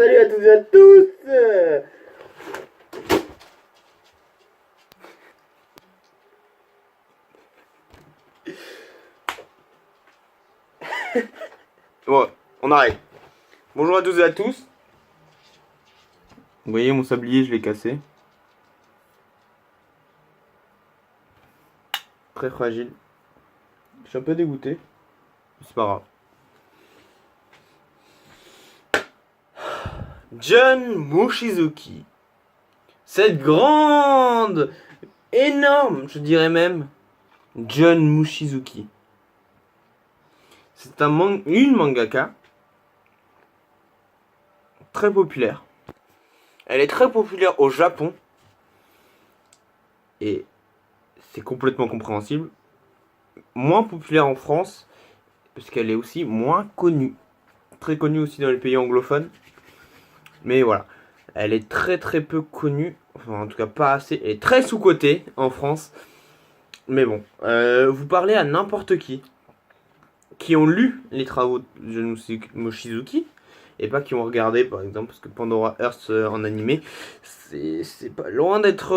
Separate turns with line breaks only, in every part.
salut à toutes et à tous. Bon, on arrête. Bonjour à toutes et à tous. Vous voyez mon sablier, je l'ai cassé. Très fragile. Je suis un peu dégoûté. C'est pas grave. Jun Mochizuki. Cette grande, énorme, je dirais même, Jun Mochizuki. C'est une mangaka très populaire. Elle est très populaire au Japon. Et c'est complètement compréhensible. Moins populaire en France, parce qu'elle est aussi moins connue. Très connue aussi dans les pays anglophones. Mais voilà. Elle est très très peu connue. Enfin, en tout cas, pas assez. Elle est très sous-cotée en France. Mais bon. Vous parlez à n'importe qui ont lu les travaux de Jun Mochizuki. Et pas qui ont regardé, par exemple, parce que Pandora Hearts en animé, c'est pas loin d'être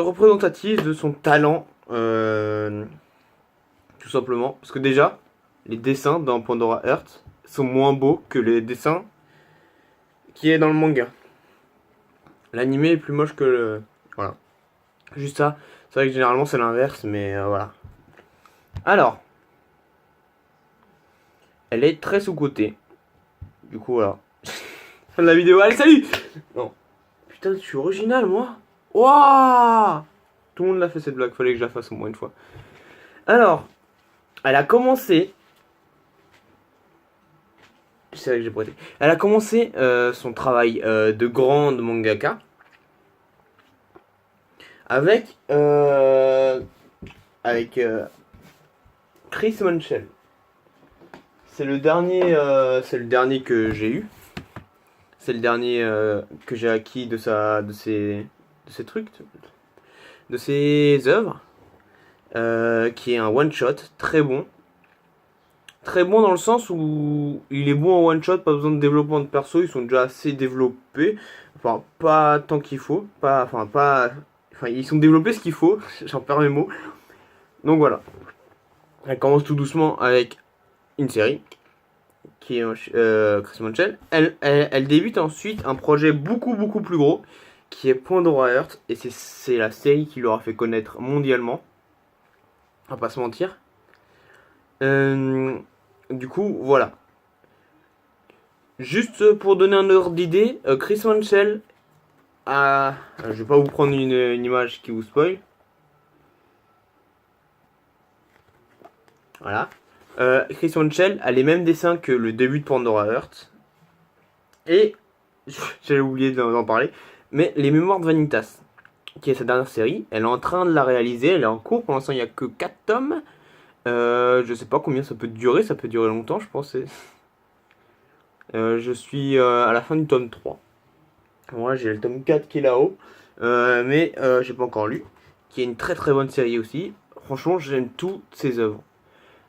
représentatif de son talent. Tout simplement. Parce que déjà, les dessins dans Pandora Hearts sont moins beaux que les dessins qui est dans le manga. L'animé est plus moche que le... Voilà. Juste ça. C'est vrai que généralement c'est l'inverse, mais voilà. Alors. Elle est très sous-cotée. Du coup, voilà. Fin de la vidéo. Allez, salut. Non. Putain, je suis original, moi. Waouh. Tout le monde l'a fait cette blague. Fallait que je la fasse au moins une fois. Alors. Elle a commencé... C'est vrai que j'ai prêté. Elle a commencé son travail de grande mangaka avec Chris Monchel. C'est le dernier que j'ai eu. C'est le dernier que j'ai acquis de ses trucs, de ses œuvres, qui est un one shot très bon. Très bon dans le sens où il est bon en one shot, pas besoin de développement de perso, ils sont déjà assez développés. Enfin, pas tant qu'il faut, ils sont développés ce qu'il faut, j'en perds mes mots. Donc voilà. Elle commence tout doucement avec une série, qui est Chris Monchel. Elle débute ensuite un projet beaucoup plus gros, qui est Pandora Hearts, et c'est la série qui leur a fait connaître mondialement. On va pas se mentir. Du coup, voilà. Juste pour donner un ordre d'idée, Chris Monchel a... Je vais pas vous prendre une image qui vous spoil. Voilà. Chris Monchel a les mêmes dessins que le début de Pandora Hearts. Et, j'avais oublié d'en parler, mais Les Mémoires de Vanitas, qui est sa dernière série, elle est en train de la réaliser, elle est en cours, pour l'instant il n'y a que 4 tomes. Je sais pas combien ça peut durer longtemps je pense. Je suis à la fin du tome 3. Moi j'ai le tome 4 qui est là-haut, mais j'ai pas encore lu, qui est une très bonne série aussi. Franchement j'aime toutes ses œuvres.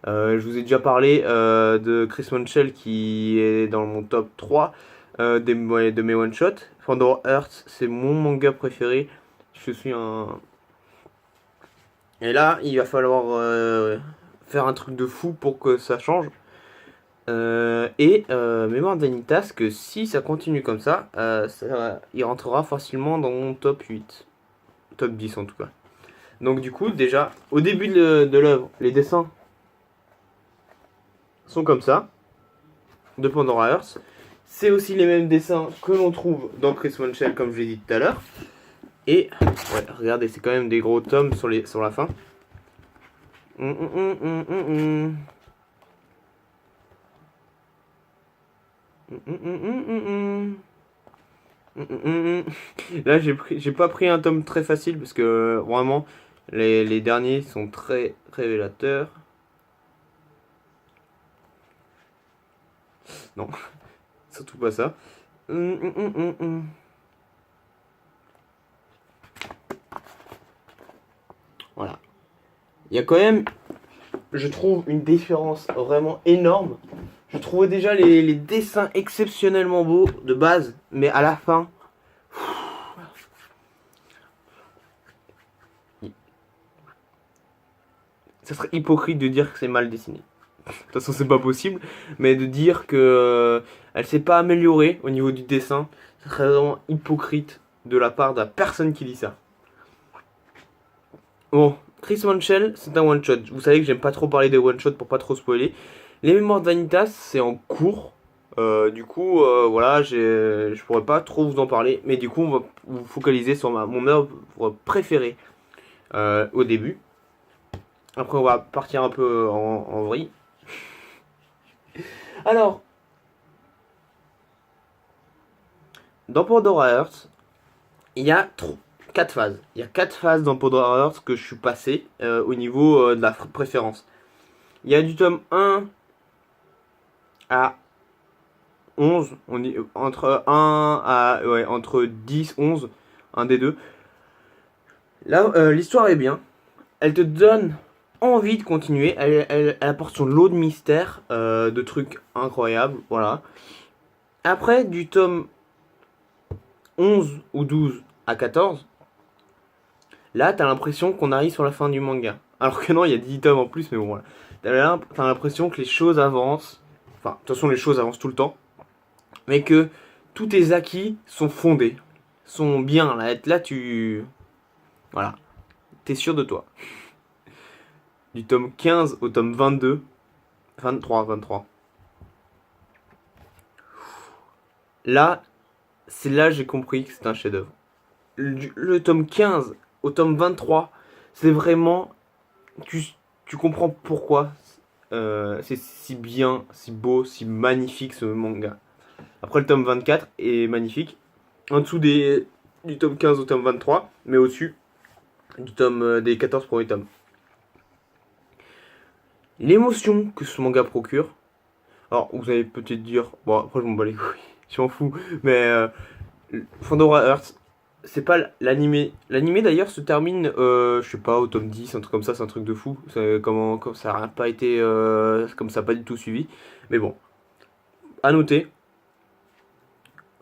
Je vous ai déjà parlé de Chris Monchel qui est dans mon top 3 de mes one-shots. Pandora Hearts, c'est mon manga préféré. Je suis un... Et là, il va falloir faire un truc de fou pour que ça change. Mémoire d'Anitas, que si ça continue comme ça, il rentrera facilement dans mon top 8. Top 10 en tout cas. Donc du coup, déjà, au début de l'œuvre, les dessins sont comme ça, de Pandora Hearts. C'est aussi les mêmes dessins que l'on trouve dans Chris Monchel, comme je l'ai dit tout à l'heure. Et, ouais, regardez, c'est quand même des gros tomes sur la fin. Là, j'ai pas pris un tome très facile parce que vraiment, les derniers sont très révélateurs. Non, surtout pas ça. Voilà. Il y a quand même je trouve une différence vraiment énorme. Je trouvais déjà les dessins exceptionnellement beaux de base, mais à la fin, ça serait hypocrite de dire que c'est mal dessiné. De toute façon, c'est pas possible, mais de dire que elle s'est pas améliorée au niveau du dessin, ça serait vraiment hypocrite de la part de la personne qui dit ça. Bon, Chris Manchel, c'est un one shot. Vous savez que j'aime pas trop parler des one shot pour pas trop spoiler. Les Mémoires de Vanitas, c'est en cours. Du coup, voilà, je pourrais pas trop vous en parler, mais du coup, on va vous focaliser sur mon œuvre préférée au début. Après, on va partir un peu en vrille. Alors, dans Pandora Hearts, il y a 4 phases. Il y a 4 phases dans Pandora Hearts que je suis passé au niveau de la préférence. Il y a du tome 1 à 11, on dit entre 1 à entre 10, 11, un des deux. Là, l'histoire est bien. Elle te donne envie de continuer. Elle apporte son lot de mystères, de trucs incroyables. Voilà. Après, du tome 11 ou 12 à 14, là, t'as l'impression qu'on arrive sur la fin du manga. Alors que non, il y a 10 tomes en plus, mais bon, voilà. T'as l'impression que les choses avancent. Enfin, de toute façon, les choses avancent tout le temps. Mais que tous tes acquis sont fondés. Sont bien. Là tu... Voilà. T'es sûr de toi. Du tome 15 au tome 22. 23. Là, c'est là que j'ai compris que c'est un chef-d'œuvre. Le tome 15 au tome 23, c'est vraiment... Tu comprends pourquoi c'est si bien, si beau, si magnifique ce manga. Après, le tome 24 est magnifique. En dessous du tome 15 au tome 23, mais au-dessus du tome des 14 premiers tomes. L'émotion que ce manga procure. Alors, vous allez peut-être dire, bon, après je m'en bats les couilles, je m'en fous, mais Pandora Hearts, c'est pas l'animé. L'animé d'ailleurs se termine, je sais pas, au tome 10, un truc comme ça, c'est un truc de fou. Comme ça n'a pas été, comme ça n'a pas du tout suivi. Mais bon, à noter,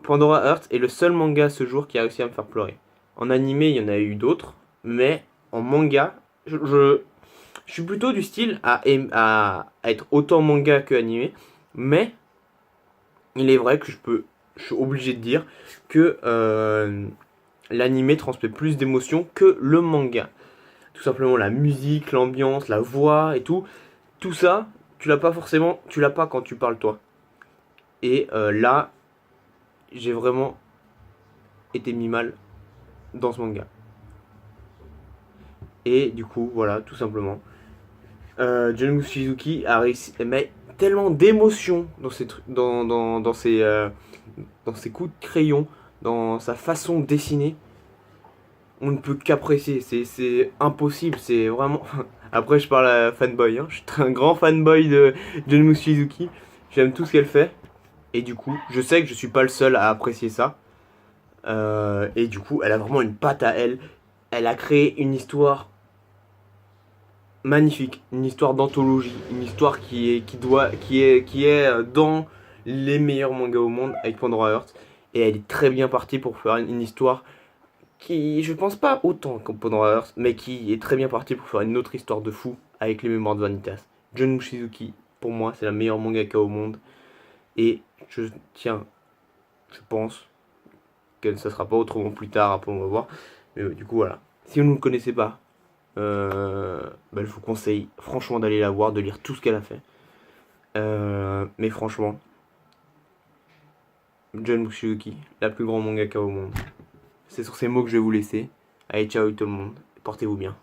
Pandora Hearts est le seul manga à ce jour qui a réussi à me faire pleurer. En animé, il y en a eu d'autres, mais en manga, je suis plutôt du style à être autant manga que animé, mais il est vrai que je suis obligé de dire que l'animé transmet plus d'émotions que le manga. Tout simplement la musique, l'ambiance, la voix et tout ça, tu l'as pas quand tu parles toi. Et là, j'ai vraiment été mis mal dans ce manga. Et du coup, voilà, tout simplement. John Mushizuki a réussi à mettre tellement d'émotions dans ses dans ses coups de crayon, dans sa façon de dessiner. On ne peut qu'apprécier, c'est impossible, c'est vraiment... Après je parle à fanboy, hein. Je suis un grand fanboy de John Mushizuki, j'aime tout ce qu'elle fait, et du coup, je sais que je suis pas le seul à apprécier ça, et du coup, elle a vraiment une patte à elle, elle a créé une histoire magnifique, une histoire d'anthologie, une histoire qui est dans les meilleurs mangas au monde avec Pandora Hearts, et elle est très bien partie pour faire une histoire qui, je pense pas autant comme Pandora Hearts, mais qui est très bien partie pour faire une autre histoire de fou avec les Mémoires de Vanitas. John Mushizuki, pour moi, c'est la meilleure mangaka au monde, et je pense que ça sera pas autrement plus tard, après on va voir, mais du coup voilà. Si vous ne le connaissez pas, je vous conseille franchement d'aller la voir, de lire tout ce qu'elle a fait. Mais franchement, John Mushizuki, la plus grande mangaka au monde. C'est sur ces mots que je vais vous laisser. Allez, ciao tout le monde, portez-vous bien.